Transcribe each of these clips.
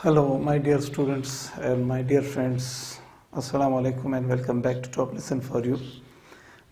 Hello, my dear students and my dear friends. Assalamu alaikum and welcome back to Top Lesson for You.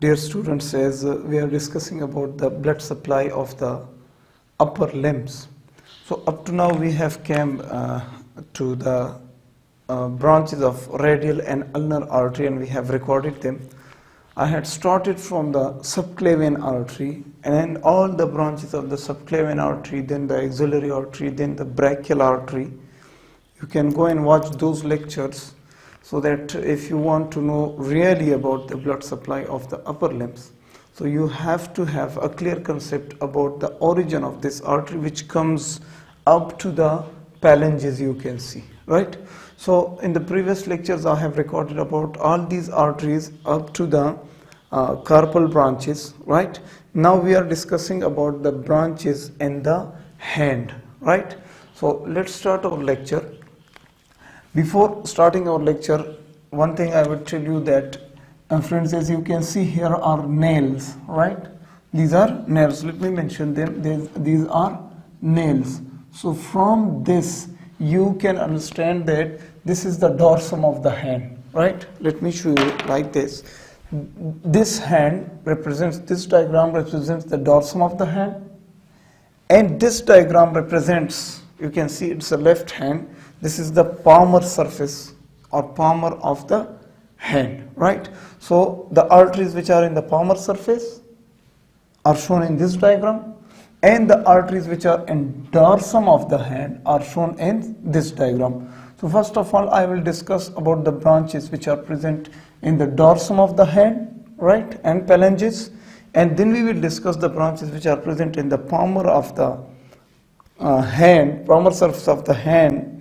Dear students, as we are discussing about the blood supply of the upper limbs. So up to now we have came to the branches of radial and ulnar artery, and we have recorded them. I had started from the subclavian artery and all the branches of the subclavian artery, then the axillary artery, then the brachial artery. You can go and watch those lectures so that if you want to know really about the blood supply of the upper limbs, so you have to have a clear concept about the origin of this artery which comes up to the phalanges, you can see, right? So in the previous lectures I have recorded about all these arteries up to the carpal branches, right? Now we are discussing about the branches in the hand, right? So let's start our lecture. Before starting our lecture, one thing I would tell you that friends, as you can see, here are nails, right? These are nails. Let me mention them. These are nails. So from this you can understand that this is the dorsum of the hand, right? Let me show you like this. This hand represents, this diagram represents the dorsum of the hand, and this diagram represents, you can see it's a left hand. This is the palmar surface or palmar of the hand, right? So the arteries which are in the palmar surface are shown in this diagram, and the arteries which are in dorsum of the hand are shown in this diagram. So first of all, I will discuss about the branches which are present in the dorsum of the hand, right, and phalanges, and then we will discuss the branches which are present in the palmar of the hand, palmar surface of the hand,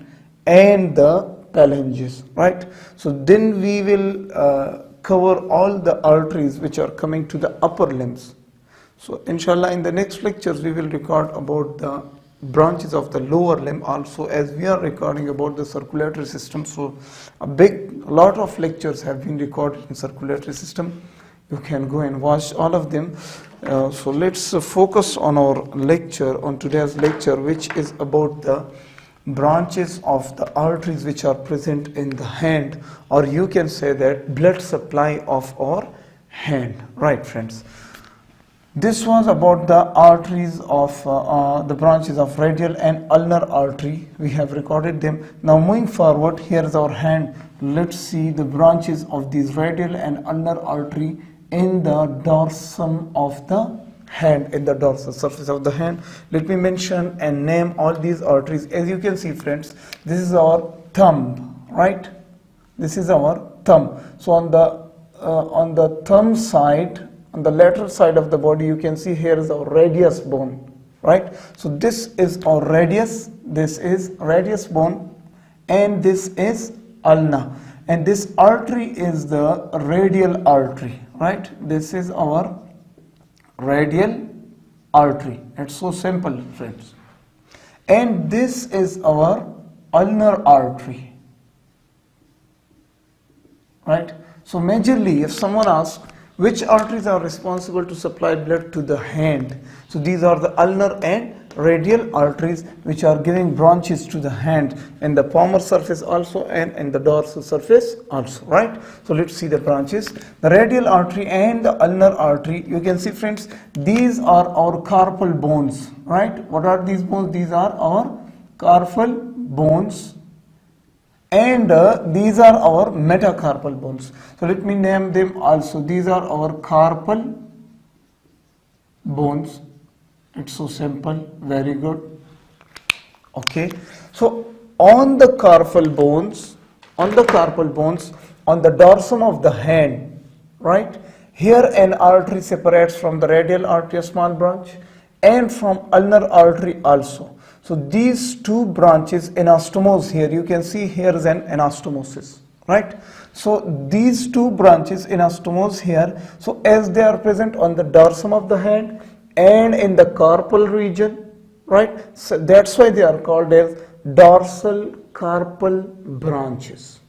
and the phalanges, right? So then we will cover all the arteries which are coming to the upper limbs. So inshallah in the next lectures we will record about the branches of the lower limb also, as we are recording about the circulatory system. So a lot of lectures have been recorded in circulatory system. You can go and watch all of them. So let's focus on our lecture, on today's lecture, which is about the branches of the arteries which are present in the hand, or you can say that blood supply of our hand, right friends? This was about the arteries of the branches of radial and ulnar artery. We have recorded them. Now moving forward, here is our hand. Let's see the branches of these radial and ulnar artery in the dorsum of the hand, in the dorsal surface of the hand. Let me mention and name all these arteries. As you can see friends, this is our thumb, right? This is our thumb. So on the thumb side, on the lateral side of the body, you can see here is our radius bone, right? So this is our radius, this is radius bone, and this is ulna, and this artery is the radial artery, right? This is our radial artery. It's so simple, friends. And this is our ulnar artery, right? So majorly, if someone asks which arteries are responsible to supply blood to the hand, so these are the ulnar and radial arteries which are giving branches to the hand in the palmar surface also and in the dorsal surface also, right? So let's see the branches. The radial artery and the ulnar artery, you can see friends, these are our carpal bones, right? What are these bones? These are our carpal bones, and these are our metacarpal bones. So let me name them also. These are our carpal bones. It's so simple, very good. Okay, so on the carpal bones, on the dorsum of the hand, right, here an artery separates from the radial artery, a small branch, and from ulnar artery also. So these two branches anastomose here. You can see here is an anastomosis, right? So these two branches anastomose here. So as they are present on the dorsum of the hand and in the carpal region, right? So that's why they are called as dorsal carpal branches,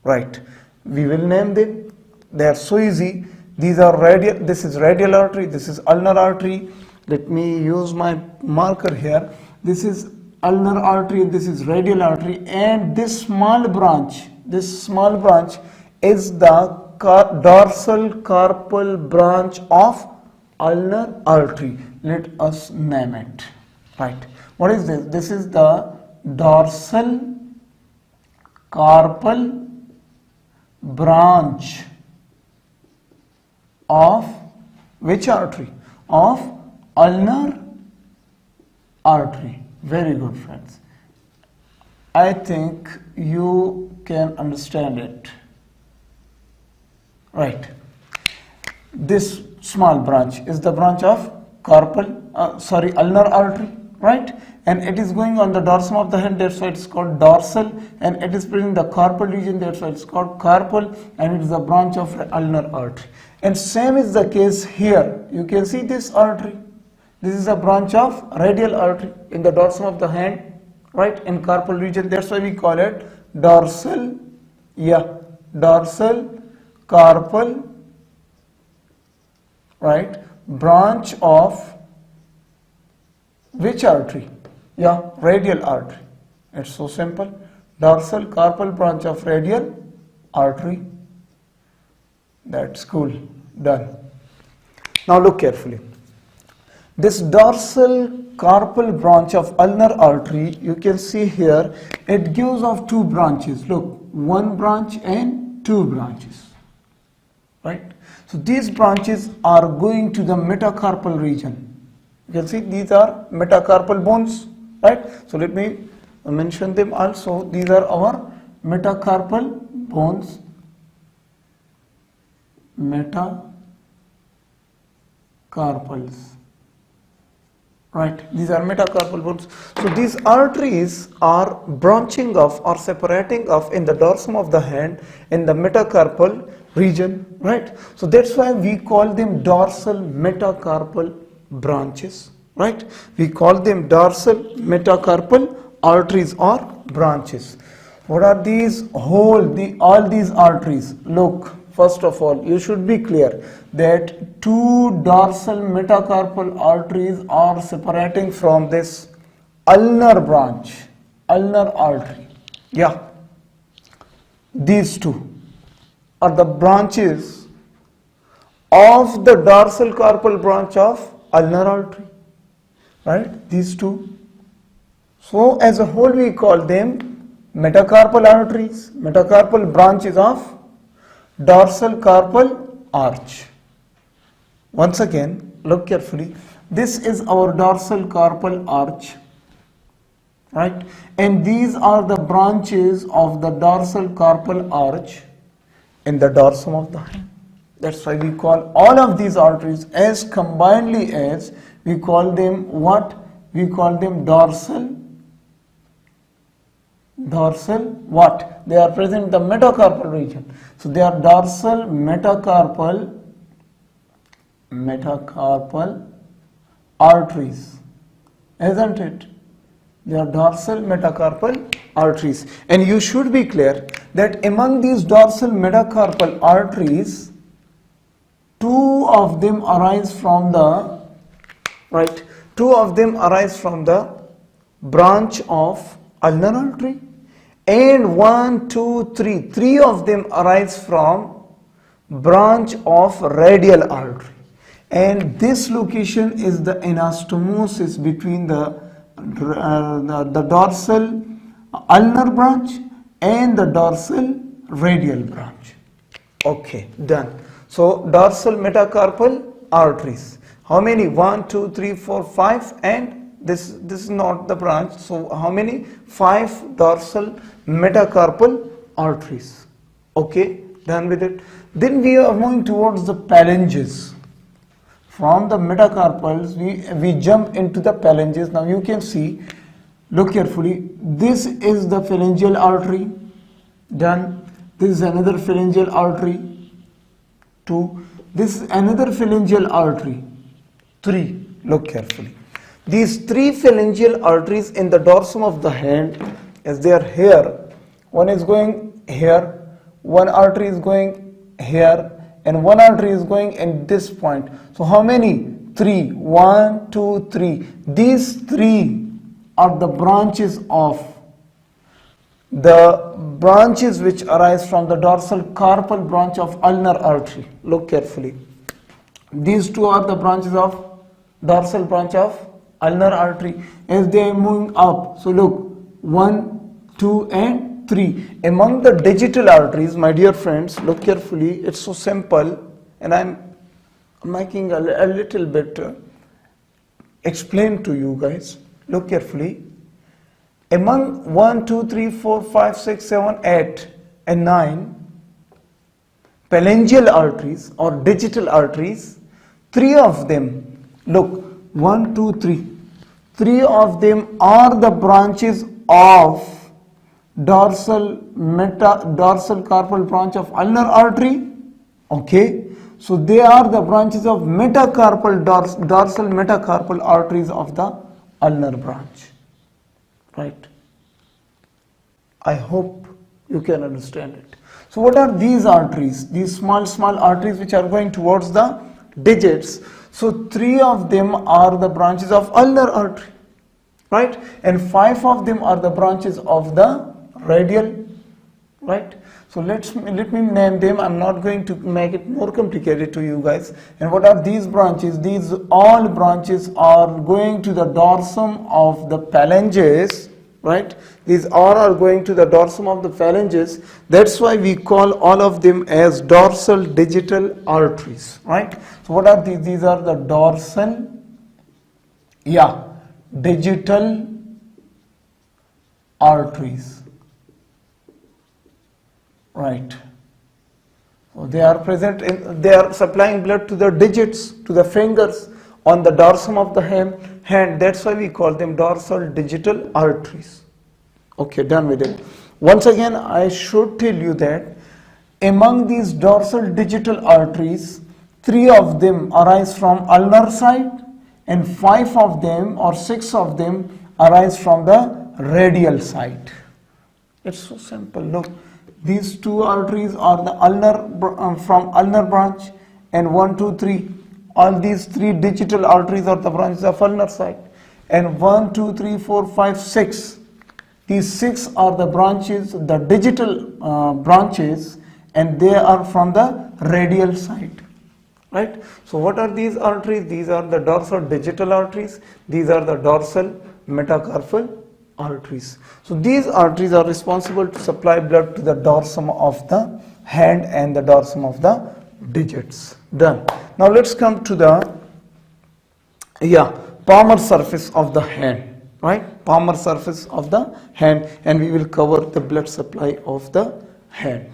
right? We will name them. They are so easy. These are radial. This is radial artery. This is ulnar artery. Let me use my marker here. This is ulnar artery, this is radial artery, and this small branch is the dorsal carpal branch of ulnar artery. Let us name it. Right. What is this? This is the dorsal carpal branch of which artery? Of ulnar artery. Very good, friends. I think you can understand it. Right. This small branch is the branch of ulnar artery, right? And it is going on the dorsum of the hand, that's why it's called dorsal, and it is present in the carpal region, that's why it's called carpal, and it is a branch of ulnar artery. And same is the case here. You can see this artery. This is a branch of radial artery in the dorsum of the hand, right, in carpal region. That's why we call it dorsal carpal, right, branch of which artery? Yeah, radial artery. It's so simple. Dorsal carpal branch of radial artery. That's cool. Done. Now look carefully. This dorsal carpal branch of ulnar artery, you can see here, it gives off two branches. Look, one branch and two branches. Right? So these branches are going to the metacarpal region. You can see these are metacarpal bones, right? So let me mention them also. These are our metacarpal bones. Metacarpals. Right, these are metacarpal bones. So these arteries are branching off or separating off in the dorsum of the hand in the metacarpal region, right? So that's why we call them dorsal metacarpal branches, right? We call them dorsal metacarpal arteries or branches. What are these? All these arteries. Look, first of all, you should be clear that two dorsal metacarpal arteries are separating from this ulnar branch, ulnar artery. Yeah, these two are the branches of the dorsal carpal branch of ulnar artery, right? These two. So as a whole we call them metacarpal arteries, metacarpal branches of dorsal carpal arch. Once again, look carefully. This is our dorsal carpal arch, right? And these are the branches of the dorsal carpal arch in the dorsum of the hand. That's why we call all of these arteries as combinedly as we call them what? We call them dorsal what? They are present in the metacarpal region. So they are dorsal metacarpal arteries, isn't it? They are dorsal metacarpal arteries. And you should be clear that among these dorsal metacarpal arteries, two of them arise from the branch of ulnar artery, and 1, 2, 3, three of them arise from branch of radial artery. And this location is the anastomosis between the dorsal ulnar branch and the dorsal radial branch. Okay, done. So dorsal metacarpal arteries. How many? 1, 2, 3, 4, 5, and this is not the branch. So how many? 5 dorsal metacarpal arteries. Okay, done with it. Then we are moving towards the phalanges. From the metacarpals, we jump into the phalanges. Now you can see, look carefully, this is the phalangeal artery, done. This is another phalangeal artery, 2. This is another phalangeal artery, 3. Look carefully. These 3 phalangeal arteries in the dorsum of the hand, as they are here, one is going here, one artery is going here, and one artery is going in this point. So how many? 3. 1, 2, 3. These 3 are the branches which arise from the dorsal carpal branch of ulnar artery. Look carefully. These two are the branches of dorsal branch of ulnar artery as they are moving up. So look, 1, 2 and 3. Among the digital arteries, my dear friends, look carefully, it's so simple, and I'm making a little bit explain to you guys. Look carefully. Among 1, 2, 3, 4, 5, 6, 7, 8 and 9 phalangeal arteries or digital arteries, 3 of them, look, 1, 2, 3, 3 of them are the branches of dorsal carpal branch of ulnar artery. Okay, so they are the branches of dorsal metacarpal arteries of the ulnar branch. Right? I hope you can understand it. So what are these arteries? These small arteries which are going towards the digits. So 3 of them are the branches of ulnar artery, right? And 5 of them are the branches of the radial, right? So let me name them. I'm not going to make it more complicated to you guys. And what are these branches? These all branches are going to the dorsum of the phalanges, right? These all are going to the dorsum of the phalanges. That's why we call all of them as dorsal digital arteries, right? So what are these? These are the dorsal, digital arteries. Right. So they are present they are supplying blood to the digits, to the fingers on the dorsum of the hand. That's why we call them dorsal digital arteries. Okay, done with it. Once again, I should tell you that among these dorsal digital arteries, 3 of them arise from ulnar side and 5 of them or 6 of them arise from the radial side. It's so simple. Look. These 2 arteries are the ulnar from ulnar branch, and 1, 2, 3. All these 3 digital arteries are the branches of ulnar side. And 1, 2, 3, 4, 5, 6. These 6 are the branches, the digital branches, and they are from the radial side. Right? So what are these arteries? These are the dorsal digital arteries. These are the dorsal metacarpal arteries. So these arteries are responsible to supply blood to the dorsum of the hand and the dorsum of the digits. Done. Now let's come to the palmar surface of the hand, right? Palmar surface of the hand, and we will cover the blood supply of the hand.